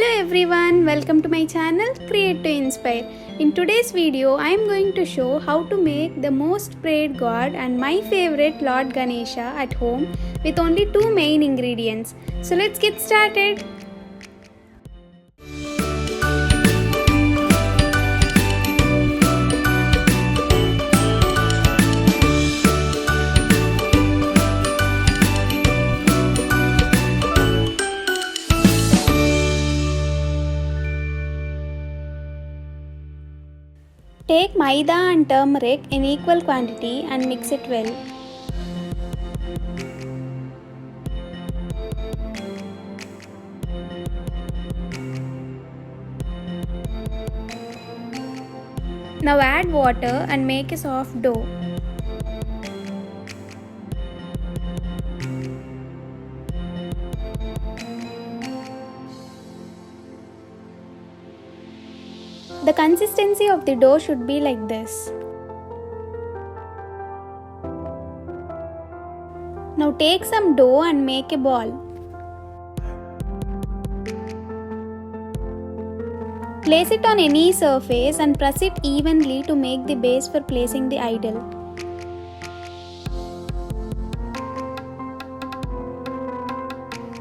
Hello everyone, welcome to my channel Create to Inspire. In today's video, I am going to show how to make the most prayed god and my favorite Lord Ganesha at home with only two main ingredients. So let's get started. Take Maida and turmeric in equal quantity and mix it well. Now add water and make a soft dough. The consistency of the dough should be like this. Now take some dough and make a ball. Place it on any surface and press it evenly to make the base for placing the idol.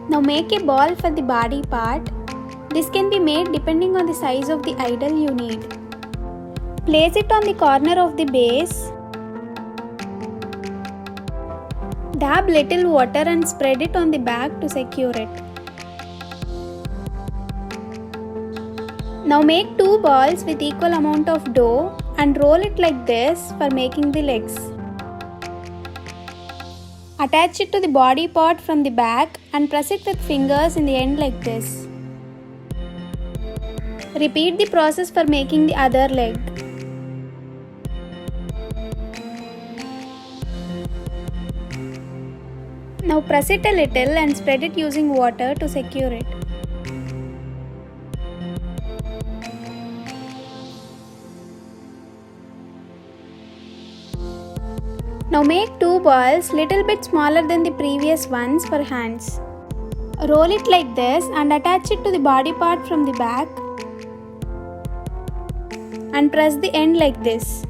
Now make a ball for the body part. This can be made depending on the size of the idol you need. Place it on the corner of the base. Dab little water and spread it on the back to secure it. Now make two balls with equal amount of dough and roll it like this for making the legs. Attach it to the body part from the back and press it with fingers in the end like this. Repeat the process for making the other leg. Now press it a little and spread it using water to secure it. Now make two balls little bit smaller than the previous ones for hands. Roll it like this and attach it to the body part from the back. And press the end like this.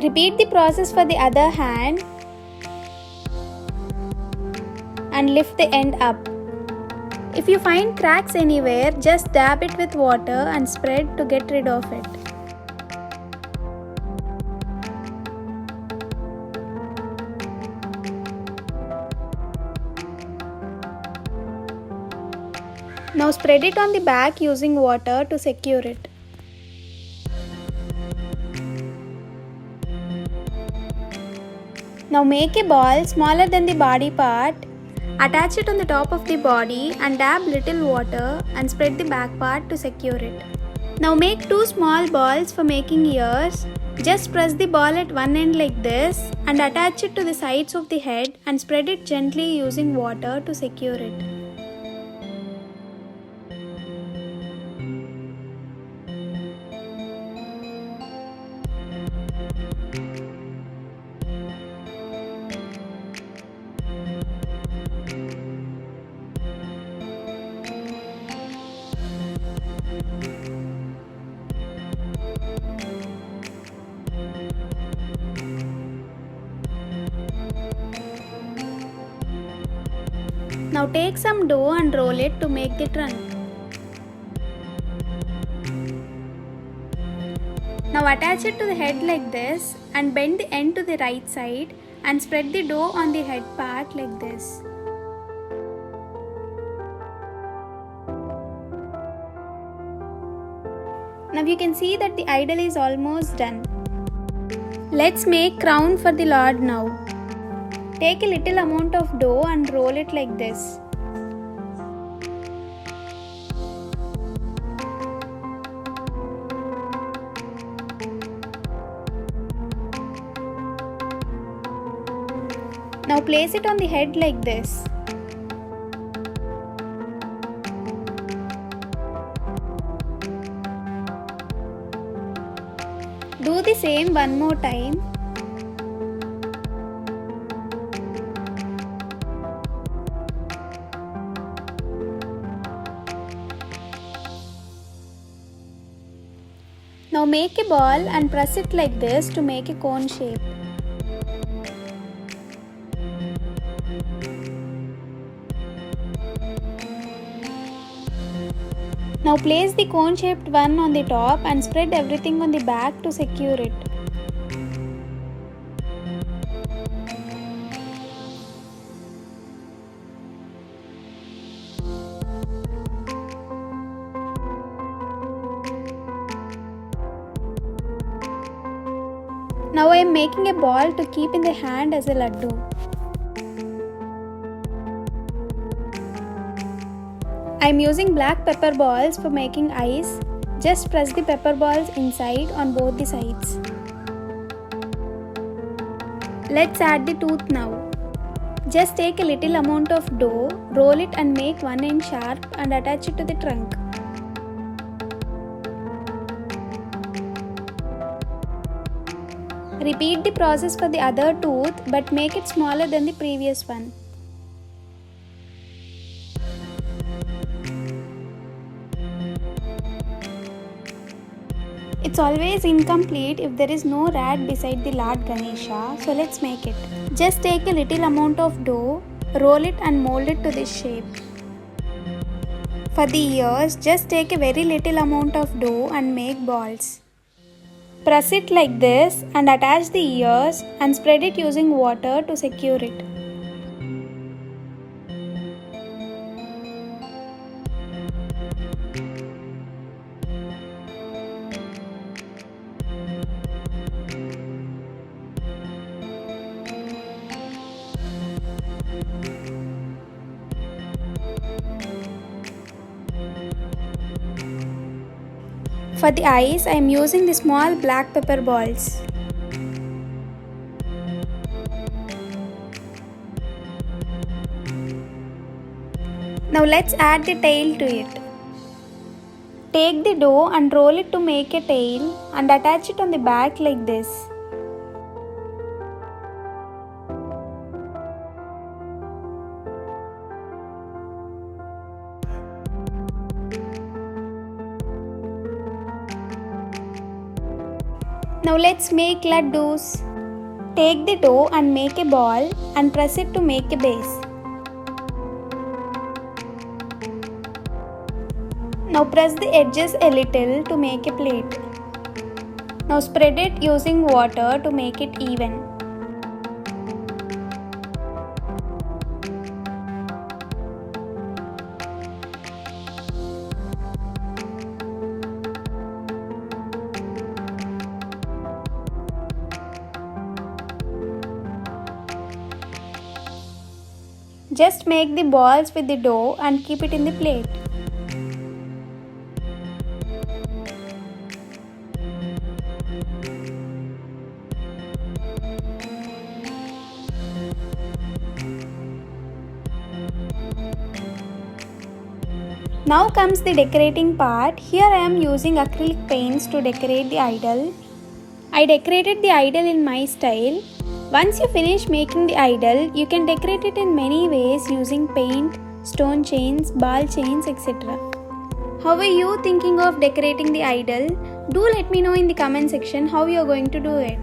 Repeat the process for the other hand and lift the end up. If you find cracks anywhere, just dab it with water and spread to get rid of it. Now spread it on the back using water to secure it. Now make a ball smaller than the body part, attach it on the top of the body and dab little water and spread the back part to secure it. Now make two small balls for making ears. Just press the ball at one end like this and attach it to the sides of the head and spread it gently using water to secure it. Now take some dough and roll it to make the trunk. Now attach it to the head like this and bend the end to the right side and spread the dough on the head part like this. Now you can see that the idol is almost done. Let's make crown for the Lord now. Take a little amount of dough and roll it like this. Now place it on the head like this. Do the same one more time. Now make a ball and press it like this to make a cone shape. Now place the cone shaped one on the top and spread everything on the back to secure it. Now I am making a ball to keep in the hand as a laddu. I am using black pepper balls for making eyes. Just press the pepper balls inside on both the sides. Let's add the tooth now. Just take a little amount of dough, roll it and make one end sharp and attach it to the trunk. Repeat the process for the other tooth but make it smaller than the previous one. It's always incomplete if there is no rat beside the Lord Ganesha, so let's make it. Just take a little amount of dough, roll it and mold it to this shape. For the ears, just take a very little amount of dough and make balls. Press it like this and attach the ears and spread it using water to secure it. For the eyes, I am using the small black pepper balls. Now let's add the tail to it. Take the dough and roll it to make a tail and attach it on the back like this. Now let's make laddus. Take the dough and make a ball and press it to make a base. Now press the edges a little to make a plate. Now spread it using water to make it even. Just make the balls with the dough and keep it in the plate. Now comes the decorating part. Here I am using acrylic paints to decorate the idol. I decorated the idol in my style. Once you finish making the idol, you can decorate it in many ways using paint, stone chains, ball chains, etc. How are you thinking of decorating the idol? Do let me know in the comment section how you are going to do it.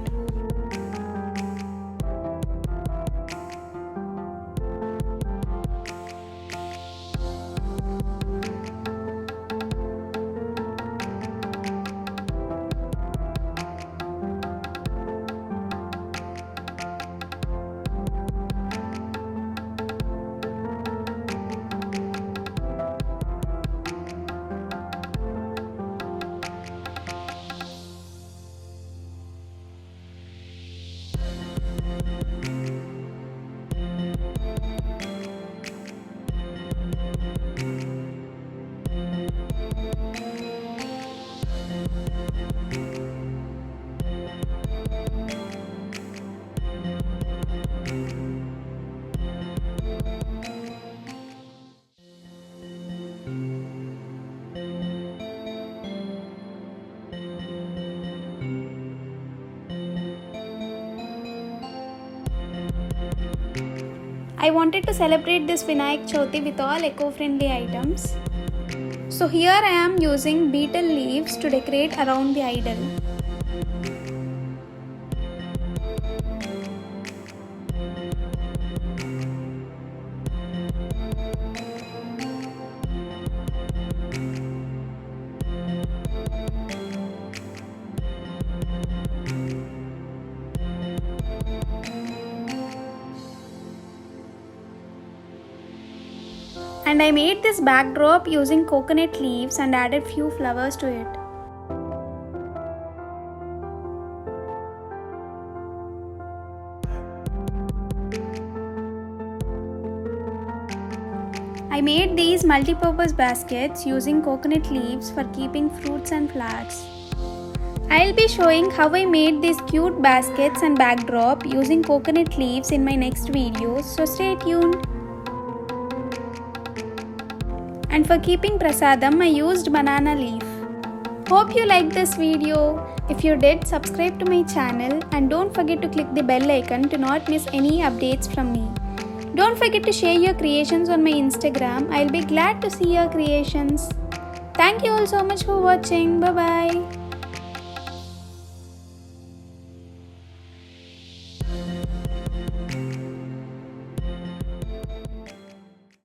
I wanted to celebrate this Vinayak Chavithi with all eco-friendly items. So here I am using betel leaves to decorate around the idol. And I made this backdrop using coconut leaves and added few flowers to it. I made these multi-purpose baskets using coconut leaves for keeping fruits and flowers. I'll be showing how I made these cute baskets and backdrop using coconut leaves in my next videos, so stay tuned. And for keeping prasadam, I used banana leaf. Hope you liked this video. If you did, subscribe to my channel and don't forget to click the bell icon to not miss any updates from me. Don't forget to share your creations on my Instagram. I'll be glad to see your creations. Thank you all so much for watching. Bye bye.